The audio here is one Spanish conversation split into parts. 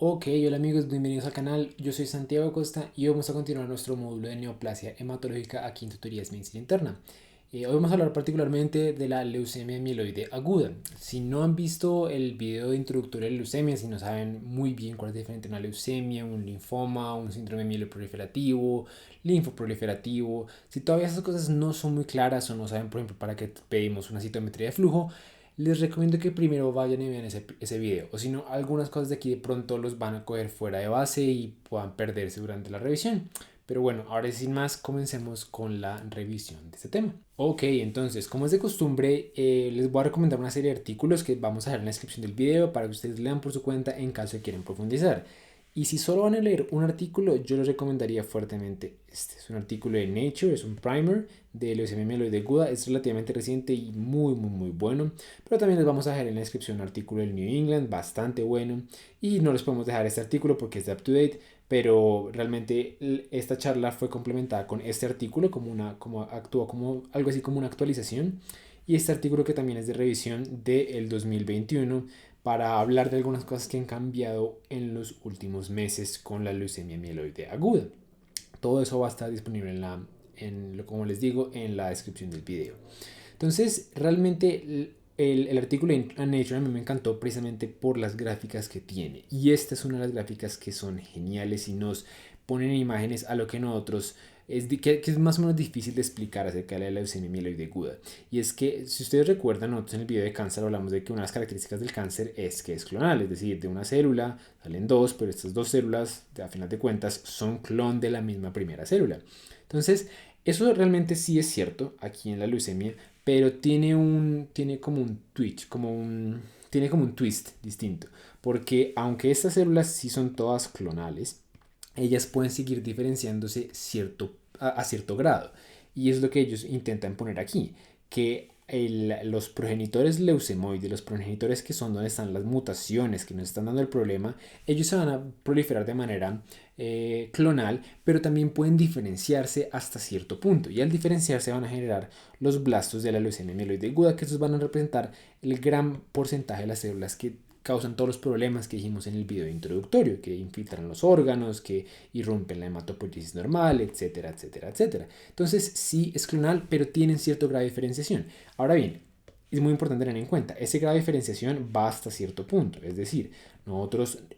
Ok, hola amigos, bienvenidos al canal. Yo soy Santiago Costa y hoy vamos a continuar nuestro módulo de neoplasia hematológica aquí en tutorías medicina interna. Hoy vamos a hablar particularmente de la leucemia mieloide aguda. Si no han visto el video de introductorio de leucemia, si no saben muy bien cuál es diferente una leucemia, un linfoma, un síndrome mieloproliferativo, linfoproliferativo, si todavía esas cosas no son muy claras o no saben, por ejemplo, para qué pedimos una citometría de flujo, les recomiendo que primero vayan y vean ese video. O si no, algunas cosas de aquí de pronto los van a coger fuera de base y puedan perderse durante la revisión. Pero bueno, ahora sin más, comencemos con la revisión de este tema. Ok, entonces, como es de costumbre, les voy a recomendar una serie de artículos que vamos a dejar en la descripción del video para que ustedes lean por su cuenta en caso de quieran profundizar. Y si solo van a leer un artículo, yo les recomendaría fuertemente este. Es un artículo de Nature, es un primer de leucemia mieloide aguda, es relativamente reciente y muy bueno. Pero también les vamos a dejar en la descripción un artículo del New England, bastante bueno. Y no les podemos dejar este artículo porque es de up to date, pero realmente esta charla fue complementada con este artículo como actuó como algo así como una actualización. Y este artículo que también es de revisión del 2021 para hablar de algunas cosas que han cambiado en los últimos meses con la leucemia mieloide aguda. Todo eso va a estar disponible como les digo, en la descripción del video. Entonces, realmente el artículo en Nature a mí me encantó precisamente por las gráficas que tiene. Y esta es una de las gráficas que son geniales y nos ponen imágenes a lo que nosotros que es más o menos difícil de explicar acerca de la leucemia mieloide aguda. Y es que, si ustedes recuerdan, nosotros en el video de cáncer hablamos de que una de las características del cáncer es que es clonal, es decir, de una célula salen dos, pero estas dos células, a final de cuentas, son clon de la misma primera célula. Entonces, eso realmente sí es cierto aquí en la leucemia, pero tiene como un twitch, tiene como un twist distinto, porque aunque estas células sí son todas clonales, ellas pueden seguir diferenciándose a cierto grado. Y es lo que ellos intentan poner aquí, que los progenitores leucemoides, los progenitores que son donde están las mutaciones que nos están dando el problema, ellos se van a proliferar de manera clonal, pero también pueden diferenciarse hasta cierto punto. Y al diferenciarse van a generar los blastos de la leucemia mieloide aguda, que esos van a representar el gran porcentaje de las células que causan todos los problemas que dijimos en el video introductorio, que infiltran los órganos, que irrumpen la hematopoiesis normal, etcétera, etcétera, etcétera. Entonces sí es clonal, pero tienen cierto grado de diferenciación. Ahora bien, es muy importante tener en cuenta, ese grado de diferenciación va hasta cierto punto, es decir,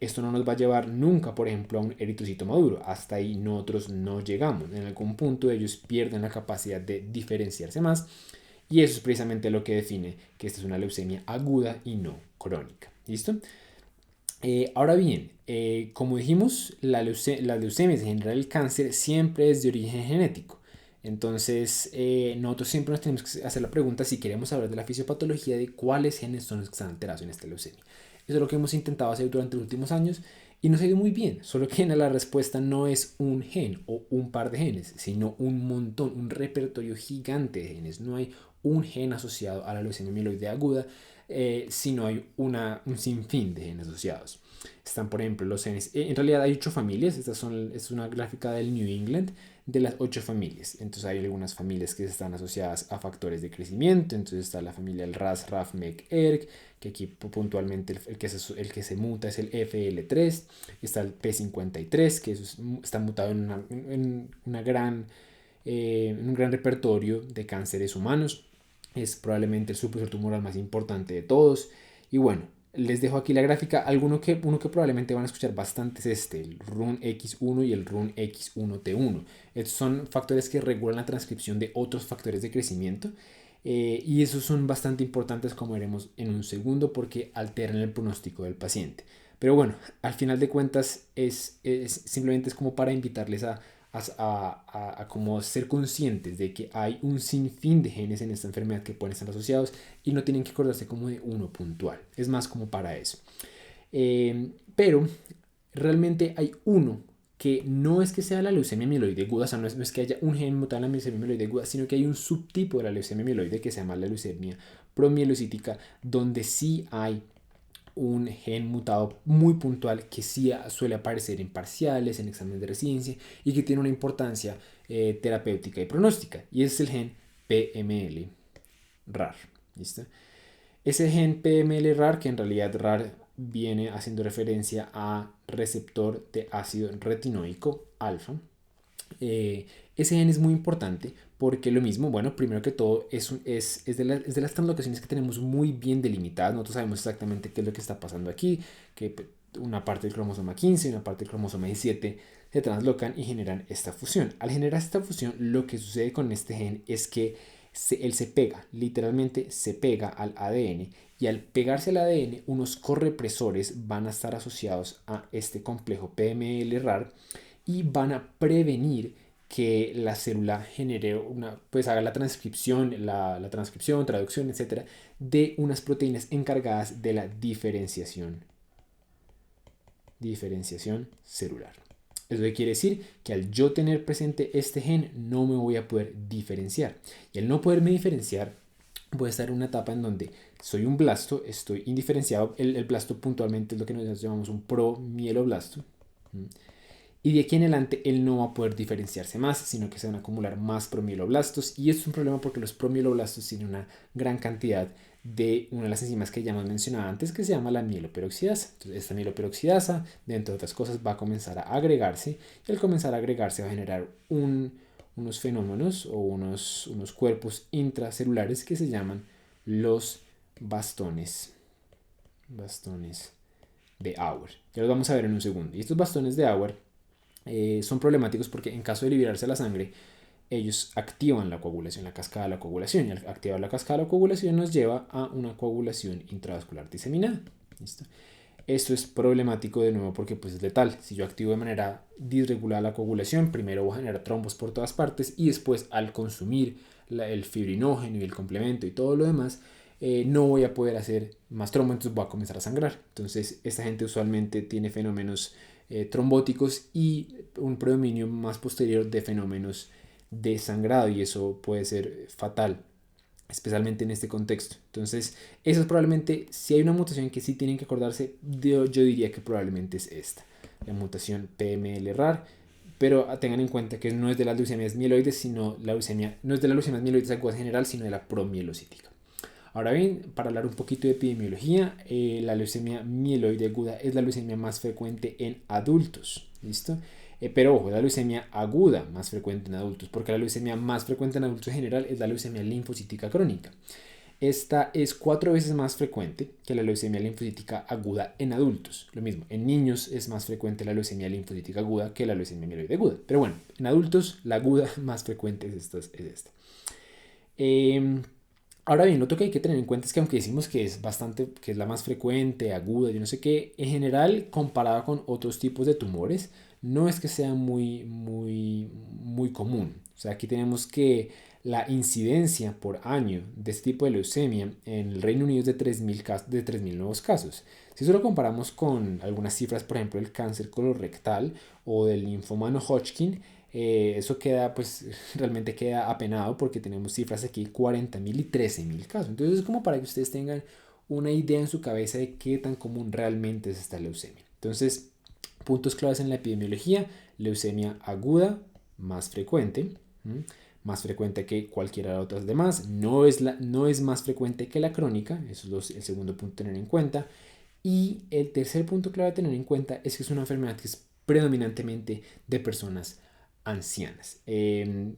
esto no nos va a llevar nunca, por ejemplo, a un eritrocito maduro, hasta ahí nosotros no llegamos, en algún punto ellos pierden la capacidad de diferenciarse más, y eso es precisamente lo que define que esta es una leucemia aguda y no crónica. ¿Listo? Ahora bien, como dijimos, las leucemias, en general el cáncer, siempre es de origen genético. Entonces, nosotros siempre nos tenemos que hacer la pregunta si queremos hablar de la fisiopatología de cuáles genes son los que están alterados en esta leucemia. Eso es lo que hemos intentado hacer durante los últimos años y nos ha ido muy bien, solo que la respuesta no es un gen o un par de genes, sino un montón, un repertorio gigante de genes. No hay un gen asociado a la leucemia mieloide aguda, sino hay un sinfín de genes asociados. Están, por ejemplo, los genes. En realidad hay 8 familias. Es una gráfica del New England de las 8 familias. Entonces hay algunas familias que están asociadas a factores de crecimiento. Entonces está la familia del RAS, RAF, MEC, ERK, que aquí puntualmente el que se muta es el FL3. Está el P53, que está mutado en un gran repertorio de cánceres humanos. Es probablemente el supresor tumoral más importante de todos. Y bueno, les dejo aquí la gráfica. Uno que probablemente van a escuchar bastante es el RUNX1 y el RUNX1T1. Estos son factores que regulan la transcripción de otros factores de crecimiento. Y esos son bastante importantes, como veremos en un segundo, porque alteran el pronóstico del paciente. Pero bueno, al final de cuentas simplemente es como para invitarles a como ser conscientes de que hay un sinfín de genes en esta enfermedad que pueden estar asociados y no tienen que acordarse como de uno puntual. Es más como para eso. Pero realmente hay uno que no es que sea la leucemia mieloide aguda, o sea, no es que haya un gen mutado en la leucemia mieloide aguda, sino que hay un subtipo de la leucemia mieloide que se llama la leucemia promielocítica, donde sí hay un gen mutado muy puntual que sí suele aparecer en parciales, en exámenes de residencia y que tiene una importancia terapéutica y pronóstica. Y ese es el gen PML RAR. ¿Listo? Ese gen PML RAR, que en realidad RAR viene haciendo referencia a receptor de ácido retinoico alfa. Ese gen es muy importante porque lo mismo, bueno, primero que todo es de las translocaciones que tenemos muy bien delimitadas. Nosotros sabemos exactamente qué es lo que está pasando aquí, que una parte del cromosoma 15 y una parte del cromosoma 17 se translocan y generan esta fusión. Al generar esta fusión, lo que sucede con este gen es que él se pega, literalmente se pega al ADN, y al pegarse al ADN, unos correpresores van a estar asociados a este complejo PML-RAR y van a prevenir que la célula genere pues haga la transcripción, la transcripción, traducción, etcétera, de unas proteínas encargadas de la diferenciación celular. Eso quiere decir que al yo tener presente este gen no me voy a poder diferenciar. Y al no poderme diferenciar, voy a estar en una etapa en donde soy un blasto, estoy indiferenciado. El blasto puntualmente es lo que nosotros llamamos un promieloblasto. Y de aquí en adelante él no va a poder diferenciarse más, sino que se van a acumular más promieloblastos. Y esto es un problema porque los promieloblastos tienen una gran cantidad de una de las enzimas que ya hemos mencionado antes, que se llama la mieloperoxidasa. Entonces, esta mieloperoxidasa, dentro de otras cosas, va a comenzar a agregarse. Y al comenzar a agregarse va a generar unos fenómenos o unos cuerpos intracelulares que se llaman los bastones de Auer. Ya los vamos a ver en un segundo. Y estos bastones de Auer son problemáticos porque en caso de liberarse la sangre, ellos activan la coagulación, la cascada de la coagulación. Y al activar la cascada de la coagulación nos lleva a una coagulación intravascular diseminada. ¿Listo? Esto es problemático de nuevo porque pues es letal. Si yo activo de manera disregulada la coagulación, primero voy a generar trombos por todas partes y después al consumir el fibrinógeno y el complemento y todo lo demás, no voy a poder hacer más trombo, entonces voy a comenzar a sangrar. Entonces esta gente usualmente tiene fenómenos trombóticos y un predominio más posterior de fenómenos de sangrado, y eso puede ser fatal, especialmente en este contexto. Entonces, eso es probablemente, si hay una mutación que sí tienen que acordarse, yo diría que probablemente es esta, la mutación PML-RAR, pero tengan en cuenta que no es de las leucemias mieloides, sino la leucemia, no es de las leucemias mieloides agudas general, sino de la promielocítica. Ahora bien, para hablar un poquito de epidemiología, la leucemia mieloide aguda es la leucemia más frecuente en adultos, ¿listo? Pero ojo, la leucemia aguda más frecuente en adultos, porque la leucemia más frecuente en adultos en general es la leucemia linfocítica crónica. Esta es 4 veces más frecuente que la leucemia linfocítica aguda en adultos. Lo mismo, en niños es más frecuente la leucemia linfocítica aguda que la leucemia mieloide aguda. Pero bueno, en adultos la aguda más frecuente es esta. Ahora bien, lo que hay que tener en cuenta es que aunque decimos que es que es la más frecuente, aguda, yo no sé qué, en general, comparada con otros tipos de tumores, no es que sea muy común. O sea, aquí tenemos que la incidencia por año de este tipo de leucemia en el Reino Unido es de 3.000 nuevos casos. Si eso lo comparamos con algunas cifras, por ejemplo, del cáncer colorectal o del linfoma no Hodgkin, eso queda, pues, realmente queda apenado porque tenemos cifras aquí, 40.000 y 13.000 casos. Entonces es como para que ustedes tengan una idea en su cabeza de qué tan común realmente es esta leucemia. Entonces, puntos claves en la epidemiología: leucemia aguda, más frecuente, más frecuente que cualquiera de las otras demás, no es más frecuente que la crónica, eso es el segundo punto a tener en cuenta. Y el tercer punto clave a tener en cuenta es que es una enfermedad que es predominantemente de personas ancianas,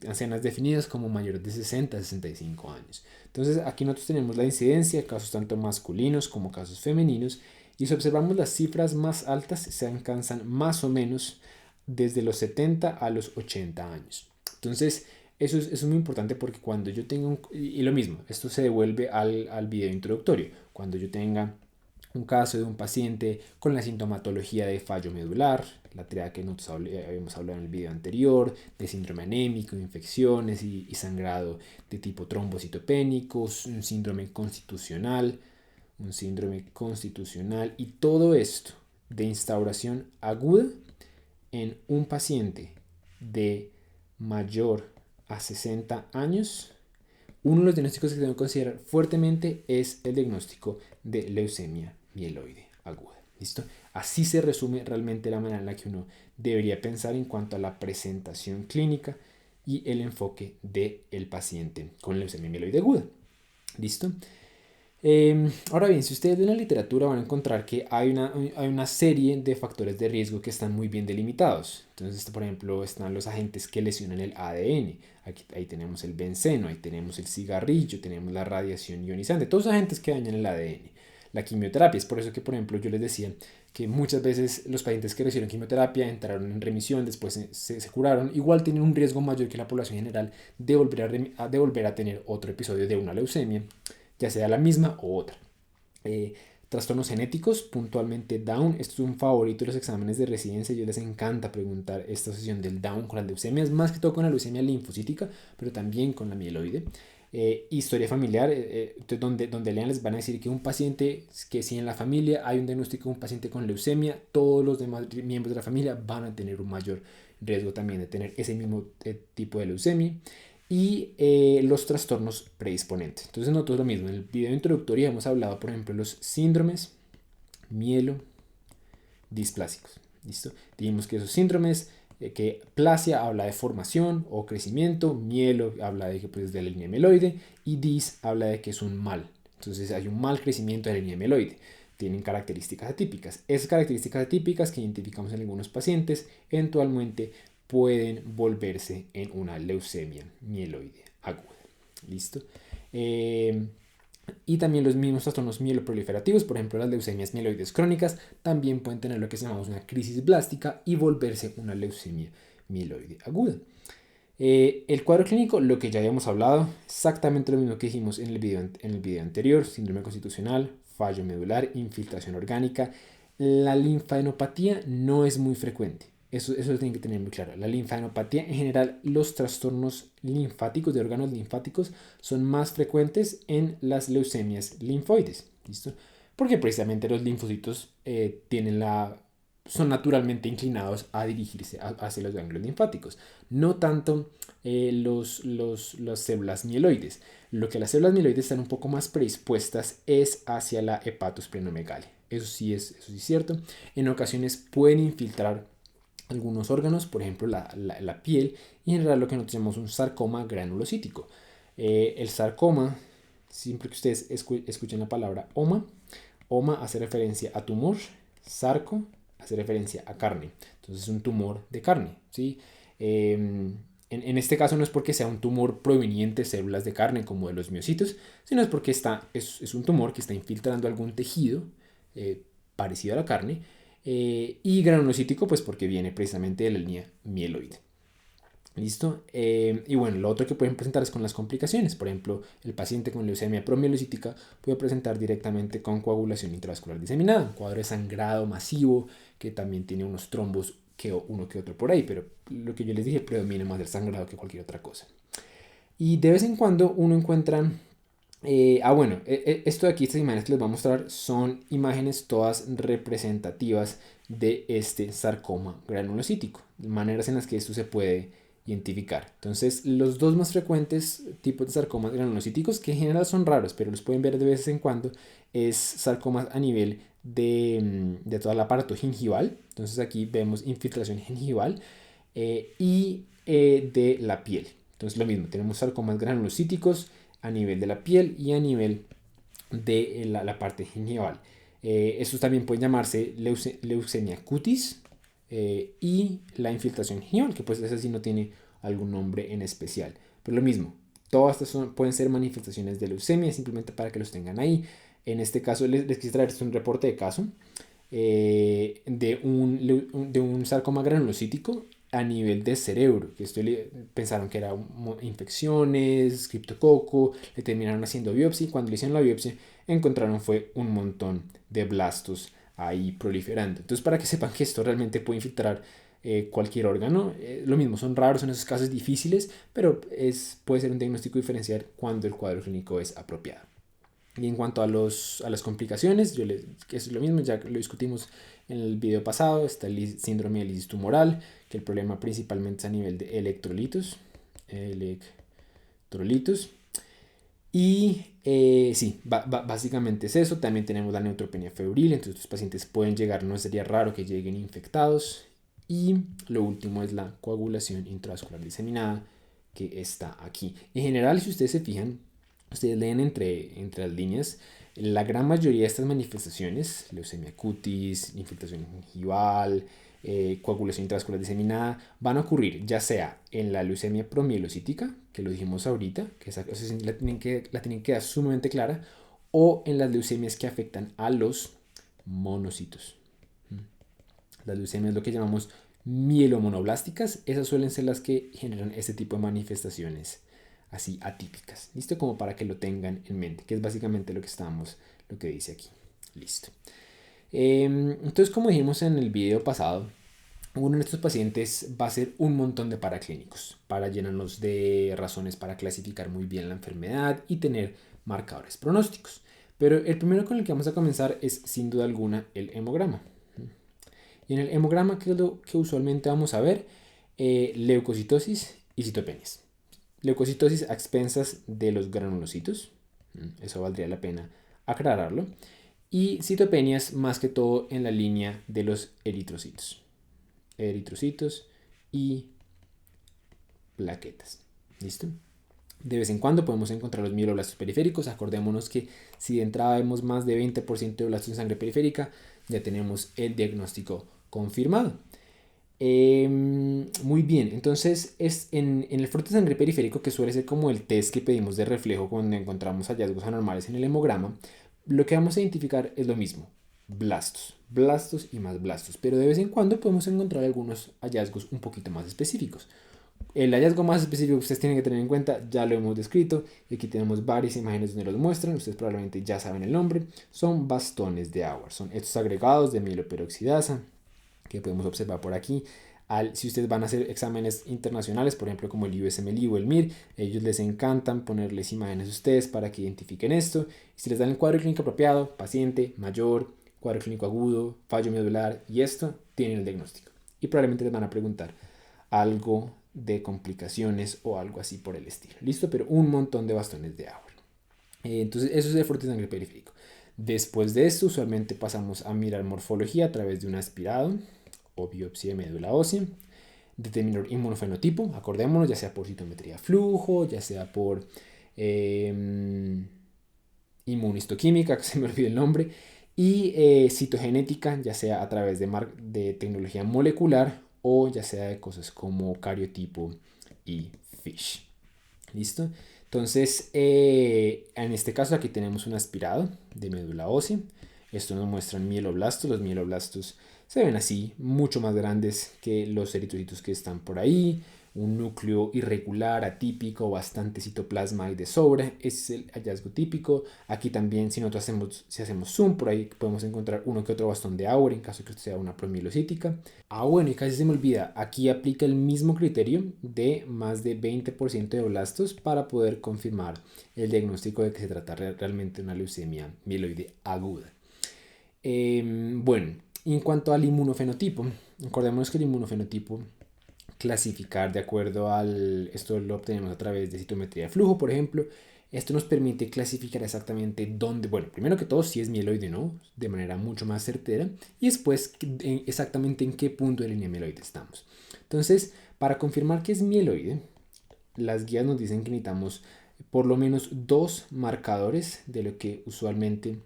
ancianas definidas como mayores de 60 a 65 años. Entonces aquí nosotros tenemos la incidencia de casos tanto masculinos como casos femeninos, y si observamos las cifras más altas se alcanzan más o menos desde los 70 a los 80 años. Entonces eso es muy importante porque cuando yo tenga y lo mismo, esto se devuelve al video introductorio, cuando yo tenga un caso de un paciente con la sintomatología de fallo medular, la triada que nosotros habíamos hablado en el video anterior, de síndrome anémico, infecciones y sangrado de tipo trombocitopénico, un síndrome constitucional, y todo esto de instauración aguda en un paciente de mayor a 60 años. Uno de los diagnósticos que tengo que considerar fuertemente es el diagnóstico de leucemia mieloide aguda. ¿Listo? Así se resume realmente la manera en la que uno debería pensar en cuanto a la presentación clínica y el enfoque del paciente con leucemia mieloide aguda. ¿Listo? Ahora bien, si ustedes leen la literatura van a encontrar que hay una serie de factores de riesgo que están muy bien delimitados. Entonces, por ejemplo, están los agentes que lesionan el ADN. Ahí tenemos el benceno, ahí tenemos el cigarrillo, tenemos la radiación ionizante, todos los agentes que dañan el ADN. La quimioterapia, es por eso que, por ejemplo, yo les decía que muchas veces los pacientes que recibieron quimioterapia entraron en remisión, después se curaron, igual tienen un riesgo mayor que la población general de volver a tener otro episodio de una leucemia, ya sea la misma o otra. Eh, Trastornos genéticos, puntualmente Down. Esto es un favorito de los exámenes de residencia. Yo les encanta preguntar esta asociación del Down con las leucemias, más que todo con la leucemia linfocítica, pero también con la mieloide. Historia familiar, donde lean les van a decir que un paciente, que si en la familia hay un diagnóstico de un paciente con leucemia, todos los demás miembros de la familia van a tener un mayor riesgo también de tener ese mismo tipo de leucemia. Y los trastornos predisponentes. Entonces nosotros lo mismo, en el video introductorio hemos hablado, por ejemplo, de los síndromes mielodisplásicos. ¿Listo? Dijimos que esos síndromes, que plasia habla de formación o crecimiento, mielo habla de que pues, de la línea mieloide y dis habla de que es un mal. Entonces hay un mal crecimiento de la línea mieloide. Tienen características atípicas. Esas características atípicas que identificamos en algunos pacientes eventualmente pueden volverse en una leucemia mieloide aguda. ¿Listo? Y también los mismos trastornos mieloproliferativos, por ejemplo las leucemias mieloides crónicas, también pueden tener lo que llamamos una crisis blástica y volverse una leucemia mieloide aguda. El cuadro clínico, lo que ya habíamos hablado, exactamente lo mismo que dijimos en el video anterior: síndrome constitucional, fallo medular, infiltración orgánica. La linfadenopatía no es muy frecuente. Eso lo tienen que tener muy claro. La linfadenopatía, en general, los trastornos linfáticos, de órganos linfáticos, son más frecuentes en las leucemias linfoides. ¿Listo? Porque precisamente los linfocitos son naturalmente inclinados a dirigirse hacia los ganglios linfáticos. No tanto las células mieloides. Lo que las células mieloides están un poco más predispuestas es hacia la hepatosplenomegalia. Eso sí es cierto. En ocasiones pueden infiltrar algunos órganos, por ejemplo la piel, y en general lo que nosotros llamamos un sarcoma granulocítico. El sarcoma, siempre que ustedes escuchen la palabra oma hace referencia a tumor, sarco hace referencia a carne, entonces es un tumor de carne, ¿sí? En este caso no es porque sea un tumor proveniente de células de carne como de los miocitos, sino es porque es un tumor que está infiltrando algún tejido parecido a la carne, y granulocítico pues porque viene precisamente de la línea mieloide. ¿Listo? Y bueno, lo otro que pueden presentar es con las complicaciones. Por ejemplo, el paciente con leucemia promielocítica puede presentar directamente con coagulación intravascular diseminada, un cuadro de sangrado masivo que también tiene unos trombos uno que otro por ahí, pero lo que yo les dije predomina más el sangrado que cualquier otra cosa. Y de vez en cuando uno encuentra bueno, esto de aquí, estas imágenes que les voy a mostrar son imágenes todas representativas de este sarcoma granulocítico, maneras en las que esto se puede identificar. Entonces, los dos más frecuentes tipos de sarcomas granulocíticos, que en general son raros, pero los pueden ver de vez en cuando, es sarcomas a nivel de todo el aparato gingival. Entonces, aquí vemos infiltración gingival de la piel. Entonces, lo mismo, tenemos sarcomas granulocíticos a nivel de la piel y a nivel de la parte gingival. Estos también pueden llamarse leucemia cutis y la infiltración gingival, que pues esa sí no tiene algún nombre en especial. Pero lo mismo, todas estas pueden ser manifestaciones de leucemia, simplemente para que los tengan ahí. En este caso les quise traer un reporte de caso de un sarcoma granulocítico a nivel de cerebro, que pensaron que era infecciones, criptococo, le terminaron haciendo biopsia y cuando le hicieron la biopsia encontraron fue un montón de blastos ahí proliferando. Entonces, para que sepan que esto realmente puede infiltrar cualquier órgano, lo mismo, son raros en esos casos difíciles, pero puede ser un diagnóstico diferencial cuando el cuadro clínico es apropiado. Y en cuanto a las complicaciones, que es lo mismo, ya lo discutimos en el video pasado, está el síndrome de lisis tumoral, que el problema principalmente es a nivel de electrolitos. Y sí, básicamente es eso. También tenemos la neutropenia febril, entonces los pacientes pueden llegar, no sería raro que lleguen infectados. Y lo último es la coagulación intravascular diseminada, que está aquí. En general, si ustedes se fijan, ustedes leen entre las líneas, La gran mayoría de estas manifestaciones, leucemia cutis, infiltración gingival, coagulación intravascular diseminada, van a ocurrir ya sea en la leucemia promielocítica, que lo dijimos ahorita, que la tienen que dar sumamente clara, o en las leucemias que afectan a los monocitos. Las leucemias, lo que llamamos mielomonoblásticas, esas suelen ser las que generan este tipo de manifestaciones así atípicas. ¿Listo? Como para que lo tengan en mente, que es básicamente lo que dice aquí. Listo. Entonces, como dijimos en el video pasado, uno de estos pacientes va a ser un montón de paraclínicos para llenarnos de razones para clasificar muy bien la enfermedad y tener marcadores pronósticos. Pero el primero con el que vamos a comenzar es sin duda alguna el hemograma. Y en el hemograma, ¿qué es lo que usualmente vamos a ver? Leucocitosis y citopenias. Leucocitosis a expensas de los granulocitos. Eso valdría la pena aclararlo. Y citopenias más que todo en la línea de los eritrocitos. Eritrocitos y plaquetas. ¿Listo? De vez en cuando podemos encontrar los mieloblastos periféricos. Acordémonos que si de entrada vemos más de 20% de blastos en sangre periférica, ya tenemos el diagnóstico confirmado. Muy bien, entonces es en el frote de sangre periférico, que suele ser como el test que pedimos de reflejo cuando encontramos hallazgos anormales en el hemograma, lo que vamos a identificar es lo mismo, blastos y más blastos, pero de vez en cuando podemos encontrar algunos hallazgos un poquito más específicos. El hallazgo más específico que ustedes tienen que tener en cuenta ya lo hemos descrito y aquí tenemos varias imágenes donde los muestran, ustedes probablemente ya saben el nombre, son bastones de Auer, son estos agregados de mieloperoxidasa que podemos observar por aquí. Si ustedes van a hacer exámenes internacionales, por ejemplo como el USMLE o el MIR, ellos les encantan ponerles imágenes a ustedes para que identifiquen esto. Y si les dan el cuadro clínico apropiado, paciente, mayor, cuadro clínico agudo, fallo medular y esto, tienen el diagnóstico. Y probablemente les van a preguntar algo de complicaciones o algo así por el estilo. ¿Listo? Pero un montón de bastones de Auer. Entonces eso es el frote de sangre periférico. Después de esto usualmente pasamos a mirar morfología a través de un aspirado o biopsia de médula ósea, determinar inmunofenotipo, acordémonos, ya sea por citometría flujo, ya sea por inmunistoquímica, que se me olvide el nombre, y citogenética, ya sea a través de tecnología molecular o ya sea de cosas como cariotipo y FISH. ¿Listo? Entonces, en este caso aquí tenemos un aspirado de médula ósea. Esto nos muestra mieloblastos. Los mieloblastos se ven así, mucho más grandes que los eritrocitos que están por ahí. Un núcleo irregular, atípico, bastante citoplasma y de sobra. Ese es el hallazgo típico. Aquí también, si hacemos zoom, por ahí podemos encontrar uno que otro bastón de Auer en caso de que sea una promielocítica. Bueno, y casi se me olvida, aquí aplica el mismo criterio de más de 20% de blastos para poder confirmar el diagnóstico de que se trata realmente de una leucemia mieloide aguda. Bueno, en cuanto al inmunofenotipo, acordémonos que el inmunofenotipo clasificar de acuerdo esto lo obtenemos a través de citometría de flujo, por ejemplo. Esto nos permite clasificar exactamente dónde, bueno, primero que todo si es mieloide o no, de manera mucho más certera, y después exactamente en qué punto de línea mieloide estamos. Entonces, para confirmar que es mieloide, las guías nos dicen que necesitamos por lo menos 2 marcadores de lo que usualmente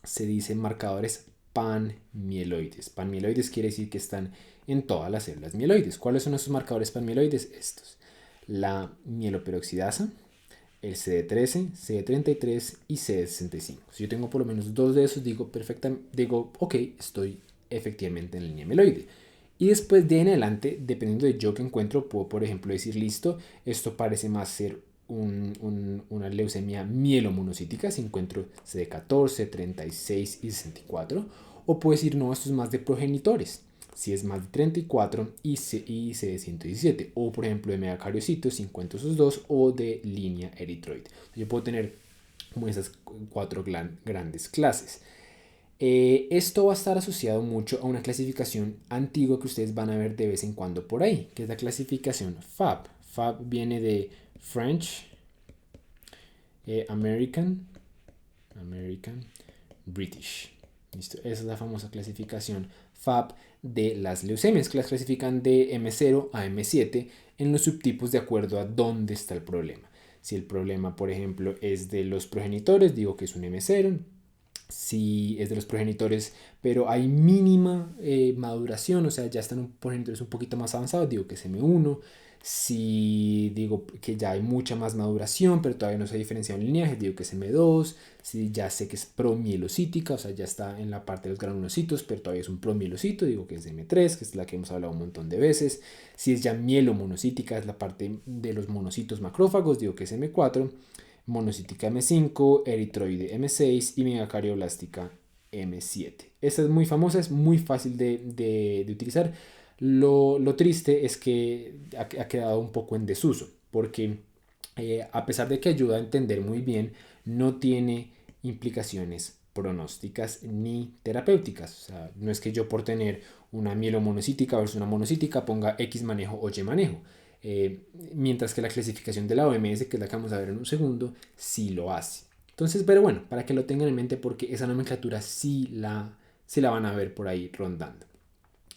se dice marcadores panmieloides. Panmieloides quiere decir que están en todas las células mieloides. ¿Cuáles son esos marcadores panmieloides? Estos: la mieloperoxidasa, el CD13, CD33 y CD65. Si yo tengo por lo menos 2 de esos, digo ok, estoy efectivamente en la línea mieloide. Y después de en adelante, dependiendo de yo que encuentro, puedo por ejemplo decir, listo, esto parece más ser una leucemia mielomonocítica si encuentro CD14, 36 y 64. O puedo decir, no, esto es más de progenitores, si es más de 34 y CD117. O por ejemplo de megacariocitos, si encuentro esos dos, o de línea eritroide. Yo puedo tener como esas 4 grandes clases. Esto va a estar asociado mucho a una clasificación antigua que ustedes van a ver de vez en cuando por ahí, que es la clasificación FAB. FAB viene de French, American, British. ¿Listo? Esa es la famosa clasificación FAB de las leucemias, que las clasifican de M0 a M7 en los subtipos de acuerdo a dónde está el problema. Si el problema, por ejemplo, es de los progenitores, digo que es un M0. si es de los progenitores, pero hay mínima maduración, o sea, ya están progenitores un poquito más avanzados, digo que es M1. Si digo que ya hay mucha más maduración, pero todavía no se ha diferenciado en lineaje, digo que es M2. Si ya sé que es promielocítica, o sea, ya está en la parte de los granulocitos, pero todavía es un promielocito, digo que es M3, que es la que hemos hablado un montón de veces. Si es ya mielomonocítica, es la parte de los monocitos macrófagos, digo que es M4. Monocítica M5, eritroide M6 y megacarioblástica M7. Esta es muy famosa, es muy fácil de utilizar. Lo triste es que ha quedado un poco en desuso, porque a pesar de que ayuda a entender muy bien, no tiene implicaciones pronósticas ni terapéuticas. O sea, no es que yo por tener una mielomonocítica versus una monocítica ponga X manejo o Y manejo. Eh, Mientras que la clasificación de la OMS, que es la que vamos a ver en un segundo, sí lo hace. Entonces, pero bueno, para que lo tengan en mente porque esa nomenclatura sí la van a ver por ahí rondando.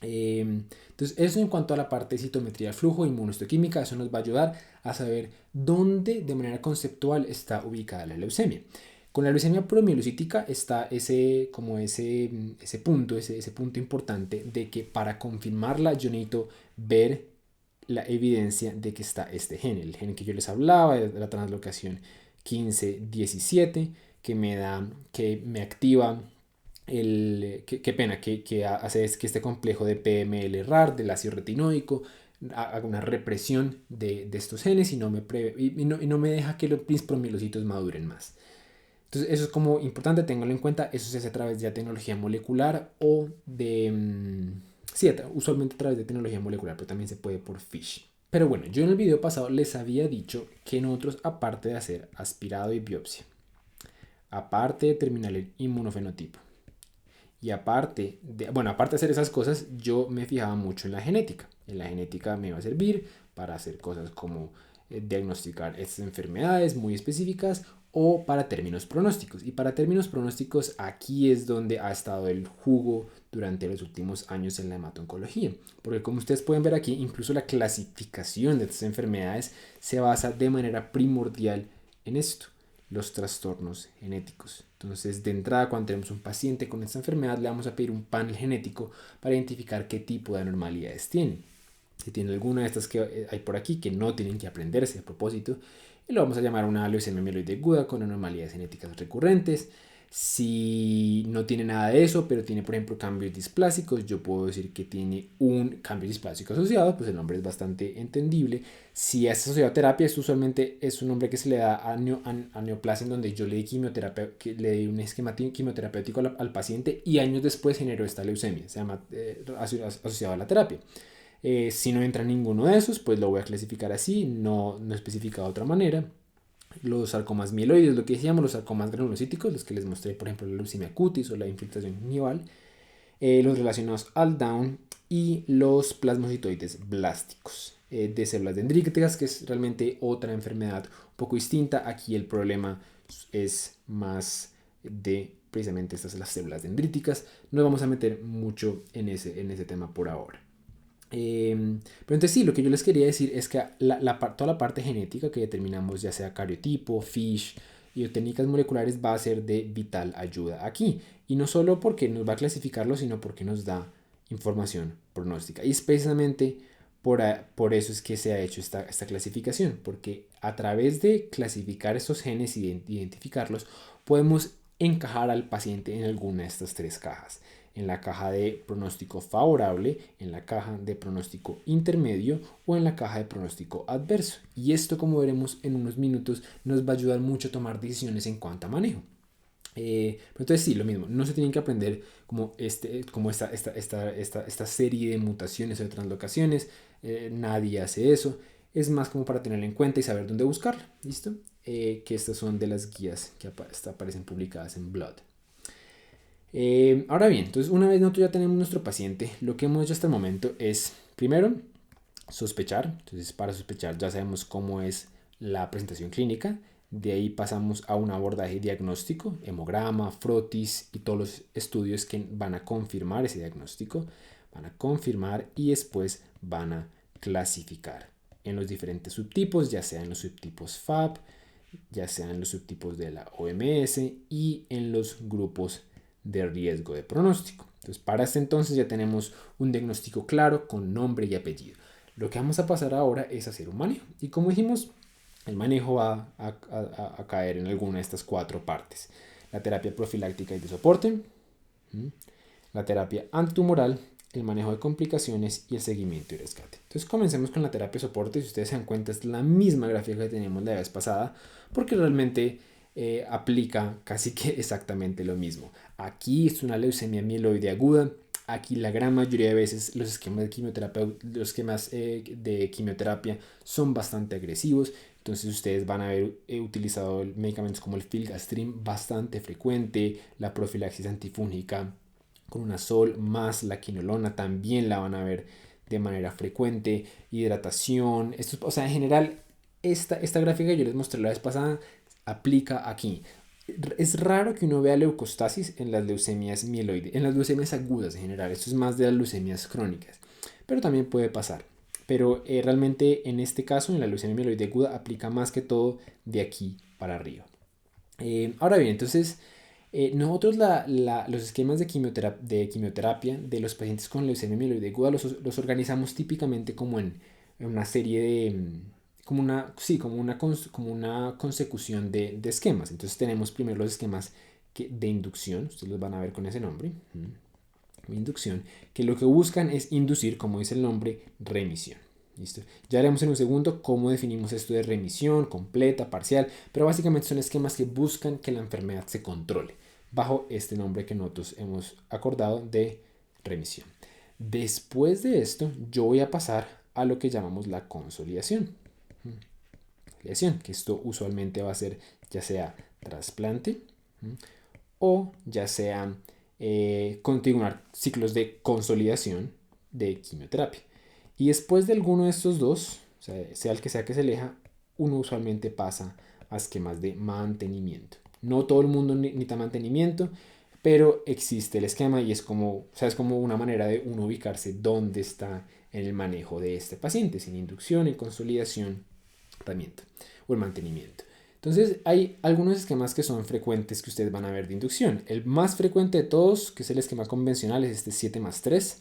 Entonces, eso en cuanto a la parte de citometría del flujo, inmunohistoquímica, eso nos va a ayudar a saber dónde de manera conceptual está ubicada la leucemia. Con la leucemia promielocítica está ese punto importante de que para confirmarla yo necesito ver la evidencia de que está este gen, el gen que yo les hablaba de la translocación 15-17, que me activa qué pena, que hace es que este complejo de PML RAR, del ácido retinoico, haga una represión de estos genes y no me deja que los promielocitos maduren más. Entonces eso es como importante, ténganlo en cuenta, eso se hace a través de tecnología molecular o sí, usualmente a través de tecnología molecular, pero también se puede por FISH. Pero bueno, yo en el video pasado les había dicho que nosotros, aparte de hacer aspirado y biopsia, aparte de determinar el inmunofenotipo, y aparte de hacer esas cosas, yo me fijaba mucho en la genética. En la genética me va a servir para hacer cosas como diagnosticar estas enfermedades muy específicas o para términos pronósticos. Y para términos pronósticos, aquí es donde ha estado el jugo durante los últimos años en la hemato-oncología. Porque como ustedes pueden ver aquí, incluso la clasificación de estas enfermedades se basa de manera primordial en esto, los trastornos genéticos. Entonces, de entrada, cuando tenemos un paciente con esta enfermedad, le vamos a pedir un panel genético para identificar qué tipo de anormalidades tiene. Si tiene alguna de estas que hay por aquí que no tienen que aprenderse a propósito, y lo vamos a llamar una leucemia mieloide aguda con anormalidades genéticas recurrentes. Si no tiene nada de eso, pero tiene, por ejemplo, cambios displásicos, yo puedo decir que tiene un cambio displásico asociado, pues el nombre es bastante entendible. Si es asociado a terapia, esto usualmente es un nombre que se le da a neoplasia, en donde yo le di quimioterapia, que le di un esquema quimioterapéutico al paciente y años después generó esta leucemia, se llama asociado a la terapia. Si no entra ninguno de esos, pues lo voy a clasificar así, no especificado de otra manera. Los sarcomas mieloides, lo que decíamos, los sarcomas granulocíticos, los que les mostré, por ejemplo, la leucemia cutis o la infiltración gingival, los relacionados al Down y los plasmocitoides blásticos de células dendríticas, que es realmente otra enfermedad un poco distinta. Aquí el problema es más de precisamente estas las células dendríticas. No vamos a meter mucho en ese tema por ahora. Pero entonces sí, lo que yo les quería decir es que toda la parte genética que determinamos, ya sea cariotipo, FISH y técnicas moleculares, va a ser de vital ayuda aquí. Y no solo porque nos va a clasificarlo, sino porque nos da información pronóstica. Y es precisamente por eso es que se ha hecho esta clasificación, porque a través de clasificar estos genes y identificarlos, podemos encajar al paciente en alguna de estas tres cajas: en la caja de pronóstico favorable, en la caja de pronóstico intermedio o en la caja de pronóstico adverso. Y esto, como veremos en unos minutos, nos va a ayudar mucho a tomar decisiones en cuanto a manejo. Pero entonces sí, lo mismo, no se tienen que aprender como esta serie de mutaciones o de translocaciones, nadie hace eso, es más como para tenerlo en cuenta y saber dónde buscarla, ¿listo? Que estas son de las guías que aparecen publicadas en Blood. Ahora bien, entonces una vez nosotros ya tenemos nuestro paciente, lo que hemos hecho hasta el momento es, primero, sospechar. Entonces, para sospechar ya sabemos cómo es la presentación clínica. De ahí pasamos a un abordaje diagnóstico, hemograma, frotis y todos los estudios que van a confirmar ese diagnóstico. Van a confirmar y después van a clasificar en los diferentes subtipos, ya sea en los subtipos FAB, ya sea en los subtipos de la OMS y en los grupos de riesgo de pronóstico. Entonces, para este entonces ya tenemos un diagnóstico claro con nombre y apellido. Lo que vamos a pasar ahora es hacer un manejo. Y como dijimos, el manejo va a caer en alguna de estas 4 partes. La terapia profiláctica y de soporte, la terapia antitumoral, el manejo de complicaciones y el seguimiento y rescate. Entonces comencemos con la terapia de soporte. Si ustedes se dan cuenta, es la misma gráfica que teníamos la vez pasada, porque realmente aplica casi que exactamente lo mismo. Aquí es una leucemia mieloide aguda. Aquí la gran mayoría de veces los esquemas de quimioterapia son bastante agresivos. Entonces ustedes van a haber utilizado medicamentos como el filgrastim bastante frecuente, la profilaxis antifúngica con una sol más la quinolona también la van a ver de manera frecuente, hidratación, o sea, en general esta gráfica que yo les mostré la vez pasada aplica aquí. Es raro que uno vea leucostasis en las leucemias mieloides, en las leucemias agudas en general, esto es más de las leucemias crónicas, pero también puede pasar. Pero realmente en este caso, en la leucemia mieloide aguda, aplica más que todo de aquí para arriba. Ahora bien, entonces, nosotros los esquemas de quimioterapia de los pacientes con leucemia mieloide aguda los organizamos típicamente como en una serie de, como una consecución de esquemas. Entonces tenemos primero los esquemas de inducción, ustedes los van a ver con ese nombre, inducción, que lo que buscan es inducir, como dice el nombre, remisión. ¿Listo? Ya haremos en un segundo cómo definimos esto de remisión, completa, parcial, pero básicamente son esquemas que buscan que la enfermedad se controle, bajo este nombre que nosotros hemos acordado de remisión. Después de esto, yo voy a pasar a lo que llamamos la consolidación. Que esto usualmente va a ser ya sea trasplante o ya sea continuar ciclos de consolidación de quimioterapia. Y después de alguno de estos dos, o sea el que sea que se elija, uno usualmente pasa a esquemas de mantenimiento. No todo el mundo necesita mantenimiento, pero existe el esquema y es como una manera de uno ubicarse dónde está en el manejo de este paciente, sin inducción, en consolidación, tratamiento o el mantenimiento. Entonces hay algunos esquemas que son frecuentes que ustedes van a ver de inducción. El más frecuente de todos, que es el esquema convencional, es este 7+3.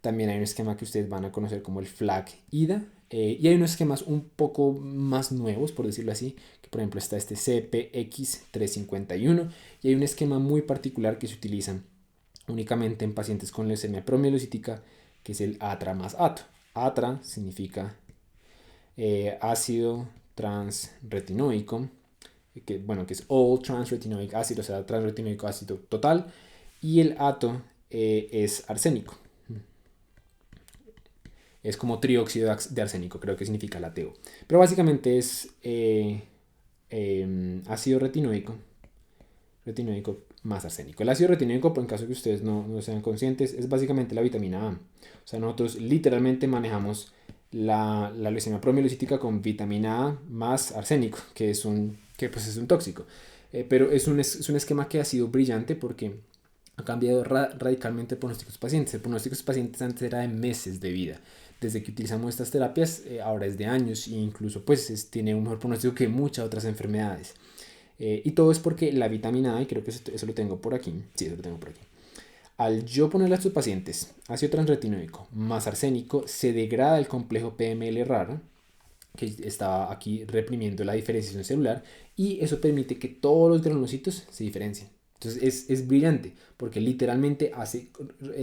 También hay un esquema que ustedes van a conocer como el FLAG-IDA. Y hay unos esquemas un poco más nuevos, por decirlo así, que por ejemplo está este CPX351. Y hay un esquema muy particular que se utiliza únicamente en pacientes con leucemia promielocítica, que es el ATRA más ATO. ATRA significa ácido transretinoico, que es all transretinoic acid, o sea, transretinoico ácido total, y el ATO es arsénico. Es como trióxido de arsénico, creo que significa lateo. Pero básicamente es ácido retinoico más arsénico. El ácido retinoico, en caso que ustedes no sean conscientes, es básicamente la vitamina A. O sea, nosotros literalmente manejamos la leucemia promielocítica con vitamina A más arsénico, que es un tóxico. Pero es un esquema que ha sido brillante porque ha cambiado radicalmente el pronóstico de los pacientes. El pronóstico de los pacientes antes era de meses de vida. Desde que utilizamos estas terapias, ahora es de años e incluso tiene un mejor pronóstico que muchas otras enfermedades. Y todo es porque la vitamina A, y creo que eso lo tengo por aquí. Sí, eso lo tengo por aquí. Al yo ponerle a estos pacientes ácido transretinoico más arsénico, se degrada el complejo PML raro, que estaba aquí reprimiendo la diferenciación celular, y eso permite que todos los granulocitos se diferencien. Entonces es brillante porque literalmente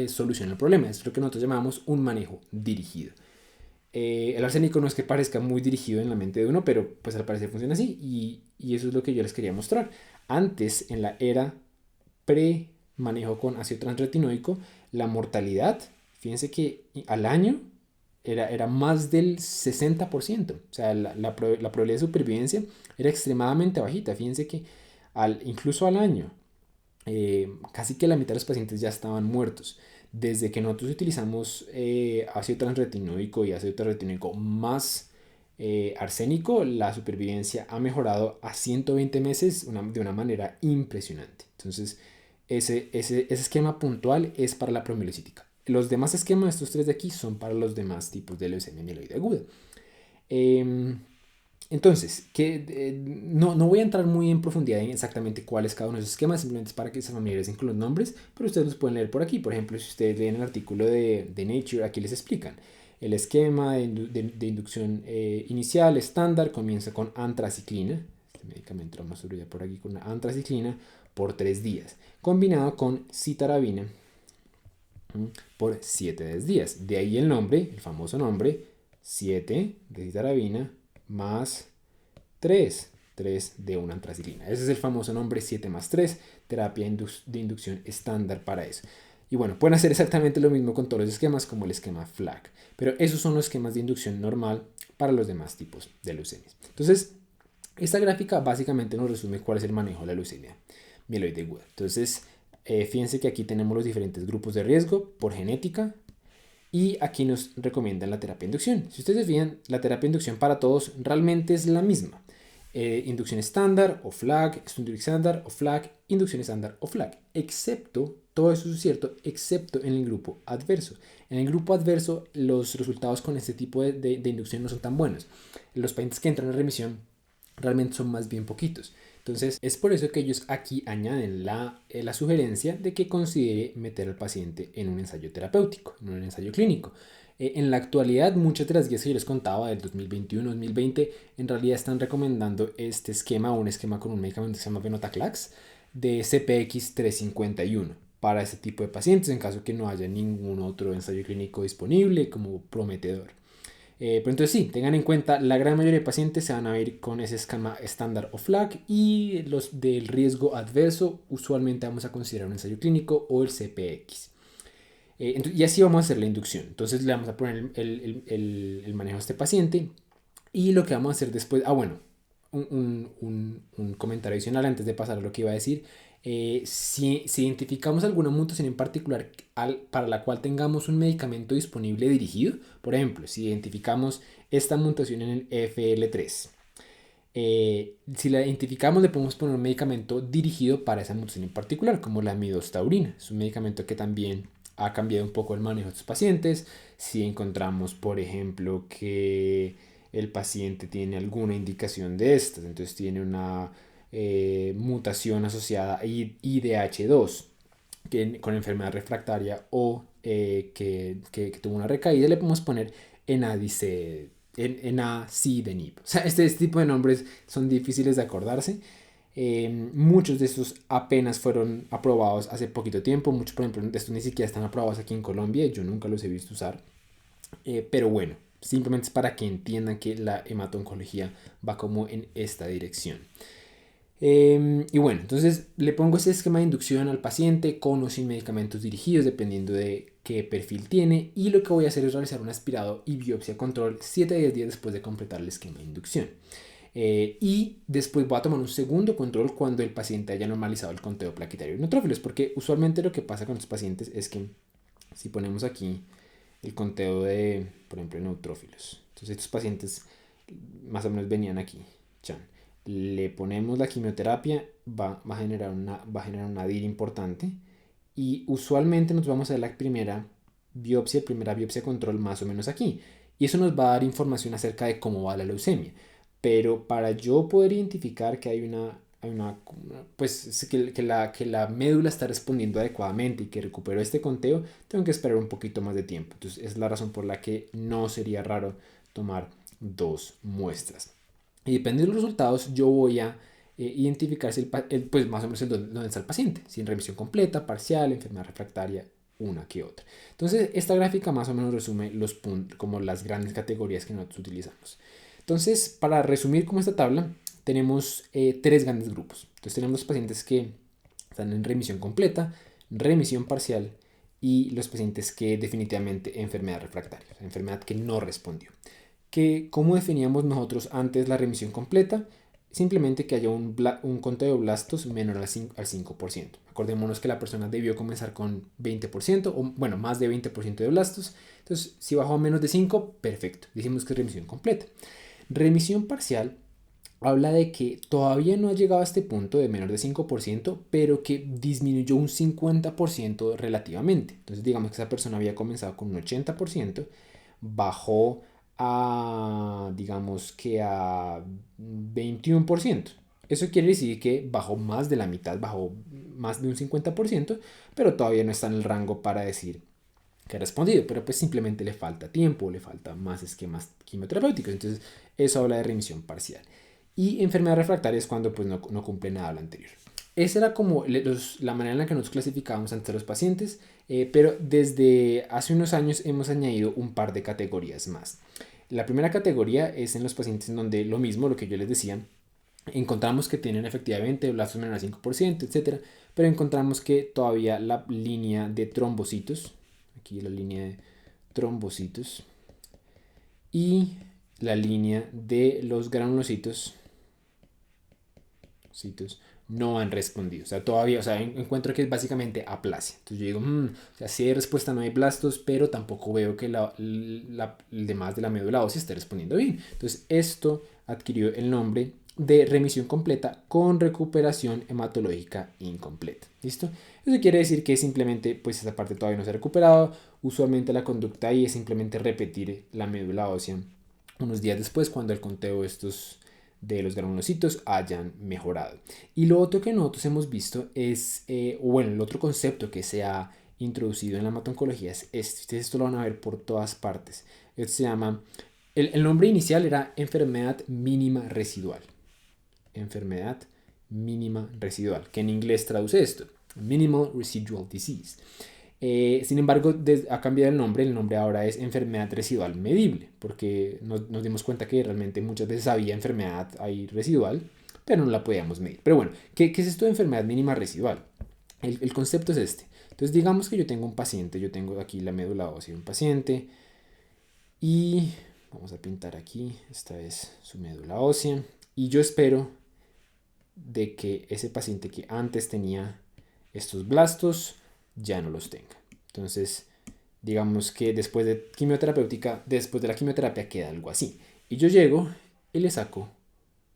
soluciona el problema. Es lo que nosotros llamamos un manejo dirigido. El arsénico no es que parezca muy dirigido en la mente de uno, pero pues al parecer funciona así y eso es lo que yo les quería mostrar. Antes, en la era pre-manejo con ácido transretinoico, la mortalidad, fíjense que al año era más del 60%. O sea, la probabilidad de supervivencia era extremadamente bajita. Fíjense que incluso al año, casi que la mitad de los pacientes ya estaban muertos. Desde que nosotros utilizamos ácido transretinoico y ácido transretinoico más arsénico, la supervivencia ha mejorado a 120 meses de una manera impresionante. Entonces, ese esquema puntual es para la promielocítica. Los demás esquemas, estos tres de aquí, son para los demás tipos de leucemia mieloide aguda. Entonces, no voy a entrar muy en profundidad en exactamente cuál es cada uno de esos esquemas, simplemente es para que se familiaricen con los nombres, pero ustedes los pueden leer por aquí. Por ejemplo, si ustedes leen el artículo de Nature, aquí les explican. El esquema de inducción inicial estándar comienza con antraciclina. Este medicamento lo vamos a estudiar por aquí con una antraciclina por 3 días, combinado con citarabina por 7 días. De ahí el nombre, el famoso nombre, 7 de citarabina más 3 de una antraciclina. Ese es el famoso nombre 7 más 3, terapia de inducción estándar para eso. Y bueno, pueden hacer exactamente lo mismo con todos los esquemas como el esquema FLAG, pero esos son los esquemas de inducción normal para los demás tipos de leucemias. Entonces, esta gráfica básicamente nos resume cuál es el manejo de la leucemia mieloide aguda. Entonces, fíjense que aquí tenemos los diferentes grupos de riesgo por genética, y aquí nos recomiendan la terapia de inducción. Si ustedes se fijan, la terapia de inducción para todos realmente es la misma. Inducción estándar o FLAG, estudio estándar o FLAG, inducción estándar o FLAG. Excepto, todo eso es cierto, excepto en el grupo adverso. En el grupo adverso, los resultados con este tipo de inducción no son tan buenos. Los pacientes que entran en remisión realmente son más bien poquitos. Entonces, es por eso que ellos aquí añaden la sugerencia de que considere meter al paciente en un ensayo terapéutico, en un ensayo clínico. En la actualidad, muchas de las guías que yo les contaba del 2021-2020 en realidad están recomendando este esquema o un esquema con un medicamento que se llama Venetoclax de CPX 351 para este tipo de pacientes en caso que no haya ningún otro ensayo clínico disponible como prometedor. Pero entonces sí, tengan en cuenta, la gran mayoría de pacientes se van a ir con ese esquema estándar o FLAG, y los del riesgo adverso usualmente vamos a considerar un ensayo clínico o el CPX. Y así vamos a hacer la inducción. Entonces le vamos a poner el manejo a este paciente, y lo que vamos a hacer después, bueno, un comentario adicional antes de pasar a lo que iba a decir. Si identificamos alguna mutación en particular para la cual tengamos un medicamento disponible dirigido, por ejemplo, si identificamos esta mutación en el FL3, si la identificamos, le podemos poner un medicamento dirigido para esa mutación en particular, como la midostaurina. Es un medicamento que también ha cambiado un poco el manejo de estos pacientes. Si encontramos, por ejemplo, que el paciente tiene alguna indicación de estas, entonces tiene una mutación asociada a IDH2 con enfermedad refractaria, o que tuvo una recaída, le podemos poner enacidenib. O sea, este tipo de nombres son difíciles de acordarse. Muchos de estos apenas fueron aprobados hace poquito tiempo. Muchos, por ejemplo, de estos ni siquiera están aprobados aquí en Colombia. Yo nunca los he visto usar. Pero bueno, simplemente es para que entiendan que la hemato-oncología va como en esta dirección. Y bueno, entonces le pongo este esquema de inducción al paciente con o sin medicamentos dirigidos, dependiendo de qué perfil tiene. Y lo que voy a hacer es realizar un aspirado y biopsia control 7 a 10 días después de completar el esquema de inducción. Y después voy a tomar un segundo control cuando el paciente haya normalizado el conteo plaquetario de neutrófilos, porque usualmente lo que pasa con los pacientes es que si ponemos aquí el conteo de, por ejemplo, neutrófilos, entonces estos pacientes más o menos venían aquí, chan. Le ponemos la quimioterapia, va a generar una DIR importante, y usualmente nos vamos a dar la primera biopsia control más o menos aquí, y eso nos va a dar información acerca de cómo va la leucemia. Pero para yo poder identificar que pues que la médula está respondiendo adecuadamente y que recupero este conteo, tengo que esperar un poquito más de tiempo. Entonces es la razón por la que no sería raro tomar 2 muestras. Y dependiendo de los resultados, yo voy a identificar si pues más o menos dónde está el paciente, si en remisión completa, parcial, enfermedad refractaria, una que otra. Entonces, esta gráfica más o menos resume los puntos, como las grandes categorías que nosotros utilizamos. Entonces, para resumir como esta tabla, tenemos 3 grandes grupos. Entonces, tenemos los pacientes que están en remisión completa, remisión parcial, y los pacientes que definitivamente enfermedad refractaria, enfermedad que no respondió. ¿Cómo definíamos nosotros antes la remisión completa? Simplemente que haya un conteo de blastos menor al 5%. Acordémonos que la persona debió comenzar con 20%, o bueno, más de 20% de blastos. Entonces, si bajó a menos de 5, perfecto. Decimos que es remisión completa. Remisión parcial habla de que todavía no ha llegado a este punto de menor de 5%, pero que disminuyó un 50% relativamente. Entonces, digamos que esa persona había comenzado con un 80%, bajó digamos que a 21%. Eso quiere decir que bajó más de la mitad, bajó más de un 50%, pero todavía no está en el rango para decir que ha respondido, pero pues simplemente le falta tiempo, le falta más esquemas quimioterapéuticos. Entonces, eso habla de remisión parcial. Y enfermedad refractaria es cuando pues no cumple nada de lo anterior. Esa era como la manera en la que nos clasificábamos ante los pacientes, pero desde hace unos años hemos añadido un par de categorías más. La primera categoría es en los pacientes en donde lo mismo, lo que yo les decía, encontramos que tienen efectivamente blastos menores a 5%, etcétera, pero encontramos que todavía la línea de trombocitos, aquí la línea de trombocitos y la línea de los granulocitos no han respondido. O sea, todavía, o sea, encuentro que es básicamente aplasia. Entonces yo digo, o sea, si hay respuesta no hay blastos, pero tampoco veo que el demás de la médula ósea esté respondiendo bien. Entonces esto adquirió el nombre de remisión completa con recuperación hematológica incompleta. ¿Listo? Eso quiere decir que simplemente, pues esa parte todavía no se ha recuperado. Usualmente la conducta ahí es simplemente repetir la médula ósea unos días después cuando el conteo de los granulocitos hayan mejorado. Y lo otro que nosotros hemos visto es, bueno, el otro concepto que se ha introducido en la hematoncología es este. Ustedes esto lo van a ver por todas partes. Esto se llama, el nombre inicial era enfermedad mínima residual. Enfermedad mínima residual, que en inglés traduce esto, minimal residual disease. Sin embargo, ha cambiado el nombre ahora es enfermedad residual medible, porque nos dimos cuenta que realmente muchas veces había enfermedad ahí residual, pero no la podíamos medir. Pero bueno, ¿qué es esto de enfermedad mínima residual? El concepto es este. Entonces, digamos que yo tengo un paciente, yo tengo aquí la médula ósea de un paciente y vamos a pintar aquí, esta es su médula ósea y yo espero de que ese paciente que antes tenía estos blastos ya no los tenga. Entonces, digamos que después de la quimioterapia queda algo así. Y yo llego y le saco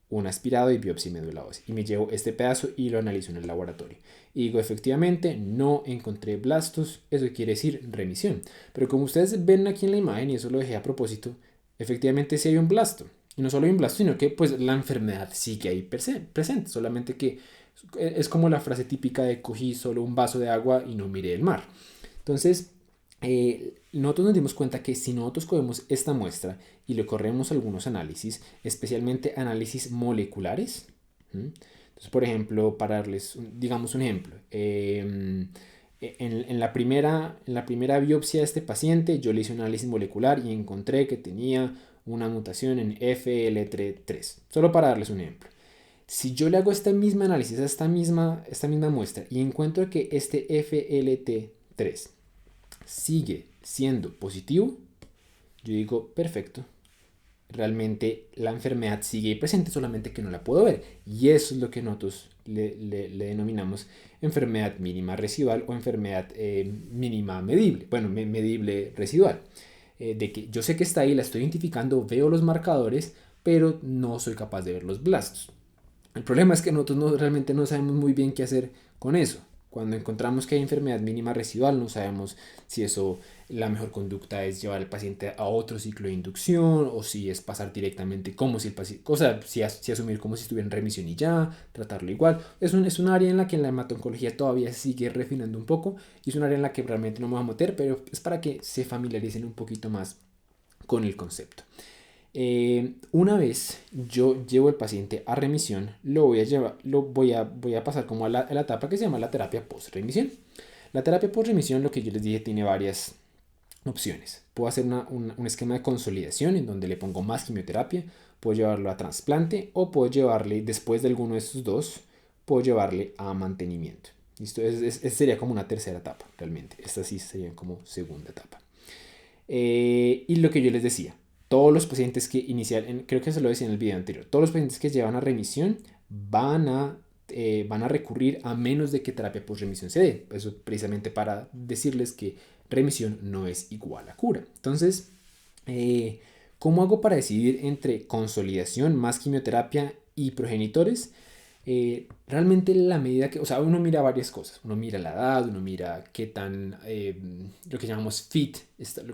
un aspirado y biopsia médula ósea. Y me llevo este pedazo y lo analizo en el laboratorio. Y digo, efectivamente, no encontré blastos. Eso quiere decir remisión. Pero como ustedes ven aquí en la imagen, y eso lo dejé a propósito, efectivamente sí hay un blasto. Y no solo hay un blasto, sino que pues la enfermedad sigue ahí presente. Solamente que es como la frase típica de cogí solo un vaso de agua y no miré el mar. Entonces, nosotros nos dimos cuenta que si nosotros cogemos esta muestra y le corremos algunos análisis, especialmente análisis moleculares, entonces, por ejemplo, para darles, digamos un ejemplo, en la primera biopsia de este paciente yo le hice un análisis molecular y encontré que tenía una mutación en FLT3, solo para darles un ejemplo. Si yo le hago este mismo análisis a esta misma muestra y encuentro que este FLT3 sigue siendo positivo, yo digo, perfecto, realmente la enfermedad sigue presente, solamente que no la puedo ver. Y eso es lo que nosotros le denominamos enfermedad mínima residual o enfermedad mínima medible, bueno, medible residual. De que yo sé que está ahí, la estoy identificando, veo los marcadores, pero no soy capaz de ver los blastos. El problema es que nosotros realmente no sabemos muy bien qué hacer con eso. Cuando encontramos que hay enfermedad mínima residual, no sabemos si eso, la mejor conducta es llevar al paciente a otro ciclo de inducción o si es pasar directamente como si el paciente, o sea, si asumir como si estuviera en remisión y ya, tratarlo igual. Es un área en la que en la hematoncología todavía sigue refinando un poco y es un área en la que realmente no me voy a meter, pero es para que se familiaricen un poquito más con el concepto. Una vez yo llevo el paciente a remisión, voy a pasar como a la etapa que se llama la terapia post-remisión. La terapia post-remisión, lo que yo les dije, tiene varias opciones. Puedo hacer un esquema de consolidación en donde le pongo más quimioterapia, puedo llevarlo a trasplante o puedo llevarle, después de alguno de estos dos, puedo llevarle a mantenimiento. ¿Listo? Sería como una tercera etapa, realmente. Esta sí sería como segunda etapa. Y lo que yo les decía, todos los pacientes que creo que se lo decía en el video anterior, todos los pacientes que llevan a remisión van a recurrir a menos de que terapia post-remisión se dé. Eso precisamente para decirles que remisión no es igual a cura. Entonces, ¿cómo hago para decidir entre consolidación más quimioterapia y progenitores? Realmente la medida que, o sea, uno mira varias cosas, uno mira la edad, uno mira qué tan, lo que llamamos fit,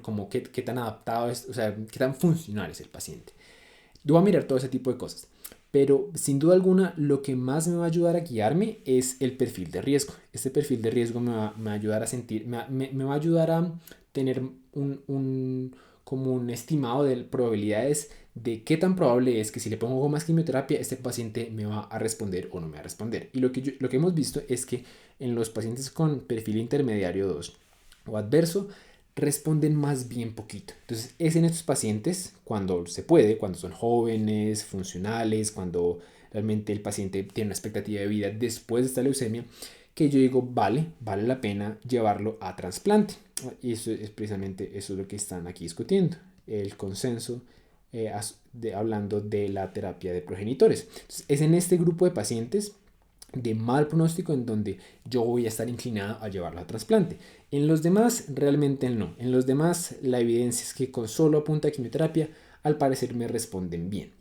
como qué tan adaptado es, o sea, qué tan funcional es el paciente. Yo voy a mirar todo ese tipo de cosas. Pero sin duda alguna, lo que más me va a ayudar a guiarme es el perfil de riesgo. Este perfil de riesgo me va a ayudar a sentir, me va a ayudar a tener como un estimado de probabilidades de qué tan probable es que si le pongo más quimioterapia, este paciente me va a responder o no me va a responder. Y lo que hemos visto es que en los pacientes con perfil intermediario 2 o adverso, responden más bien poquito. Entonces es en estos pacientes cuando se puede, cuando son jóvenes, funcionales, cuando realmente el paciente tiene una expectativa de vida después de esta leucemia, que yo digo, vale la pena llevarlo a trasplante. Y eso es precisamente eso es lo que están aquí discutiendo, el consenso hablando de la terapia de progenitores. Entonces, es en este grupo de pacientes de mal pronóstico en donde yo voy a estar inclinado a llevarlo a trasplante. En los demás, realmente no. En los demás, la evidencia es que con solo a punta de quimioterapia, al parecer me responden bien.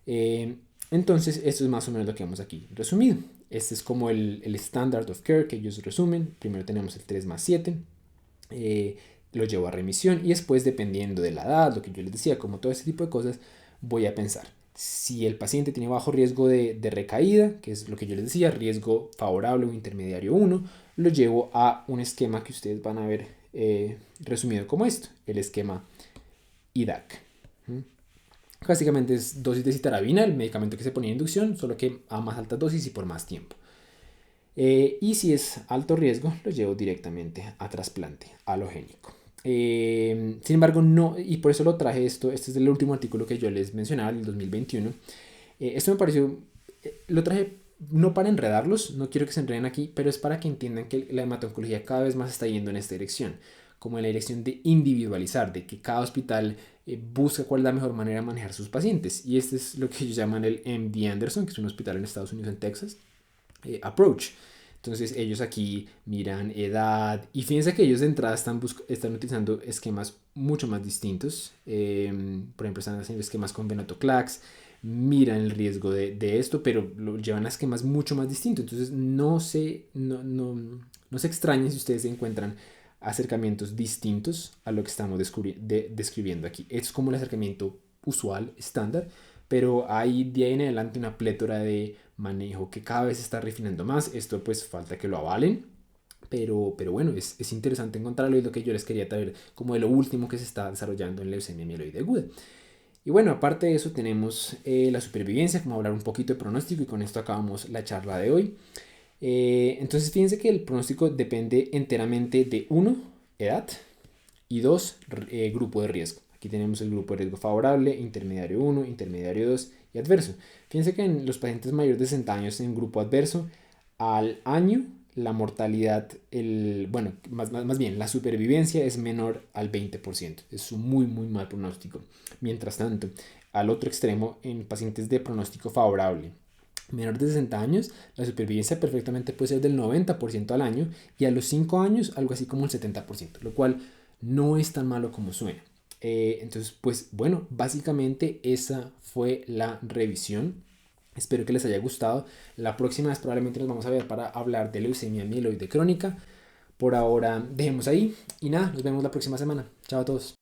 Eh, entonces, esto es más o menos lo que vemos aquí resumido. Este es como el standard of care que ellos resumen. Primero tenemos el 3 más 7. Lo llevo a remisión y después, dependiendo de la edad, lo que yo les decía, como todo ese tipo de cosas, voy a pensar si el paciente tiene bajo riesgo de recaída, que es lo que yo les decía, riesgo favorable o intermediario 1, lo llevo a un esquema que ustedes van a ver resumido como esto, el esquema IDAC. Básicamente es dosis de citarabina, el medicamento que se ponía en inducción, solo que a más altas dosis y por más tiempo. Y si es alto riesgo, lo llevo directamente a trasplante halogénico. Sin embargo, no, y por eso lo traje esto. Este es el último artículo que yo les mencionaba, el 2021. Esto me pareció, lo traje no para enredarlos, no quiero que se enreden aquí, pero es para que entiendan que la hematoncología cada vez más está yendo en esta dirección, como en la dirección de individualizar, de que cada hospital busca cuál es la mejor manera de manejar sus pacientes. Y este es lo que ellos llaman el MD Anderson, que es un hospital en Estados Unidos, en Texas, approach. Entonces ellos aquí miran edad y fíjense que ellos de entrada están utilizando esquemas mucho más distintos. Por ejemplo, están haciendo esquemas con venetoclax, miran el riesgo de esto, pero lo llevan a esquemas mucho más distintos. Entonces no se extrañen si ustedes encuentran acercamientos distintos a lo que estamos describiendo aquí. Es como el acercamiento usual, estándar, pero hay de ahí en adelante una plétora de manejo que cada vez se está refinando más. Esto pues falta que lo avalen, pero bueno, es interesante encontrarlo y lo que yo les quería traer como de lo último que se está desarrollando en leucemia mieloide aguda. Y bueno, aparte de eso tenemos la supervivencia, como hablar un poquito de pronóstico y con esto acabamos la charla de hoy. Entonces fíjense que el pronóstico depende enteramente de uno, edad y dos, grupo de riesgo. Aquí tenemos el grupo de riesgo favorable, intermediario 1, intermediario 2 y adverso. Fíjense que en los pacientes mayores de 60 años en grupo adverso, al año la mortalidad, bueno, más bien la supervivencia es menor al 20%. Es un muy mal pronóstico. Mientras tanto, al otro extremo, en pacientes de pronóstico favorable, menor de 60 años, la supervivencia perfectamente puede ser del 90% al año y a los 5 años algo así como el 70%, lo cual no es tan malo como suena. Entonces, pues bueno, básicamente esa fue la revisión. Espero que les haya gustado. La próxima vez probablemente nos vamos a ver para hablar de leucemia mieloide crónica. Por ahora, dejemos ahí y nada, nos vemos la próxima semana. Chao a todos.